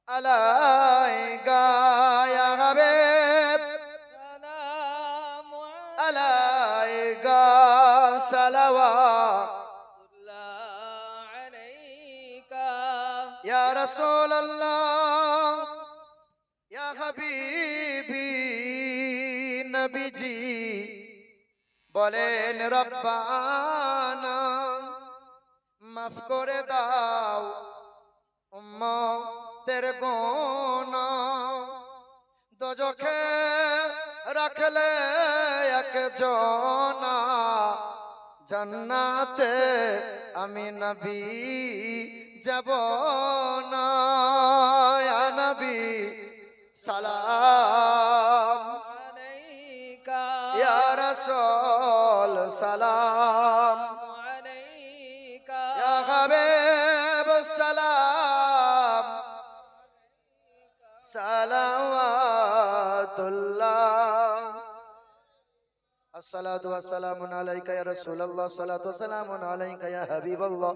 আলাইকা ইয়া হাবিব সালামু আলাইকা সালাওয়াতুল্লাহ আলাইকা ইয়া রাসূলুল্লাহ ইয়া হাবিবি নবীজি বলেন রব্বানা মাফ করে দাও উম্মতের গুনাহ দোজখে রাখলে একজনা জান্নাতে আমি নবী যাব না ইয়া নবী সালাম আলাইকা ইয়া রাসূল সালাম আলাইকা ইয়া হাবিব সালাম সালাওয়াতুল্লাহ আসসালাতু ওয়াসসালামু আলাইকা ইয়া রাসূলুল্লাহ সালাতু ওয়াসসালামু আলাইকা ইয়া হাবিবাল্লাহ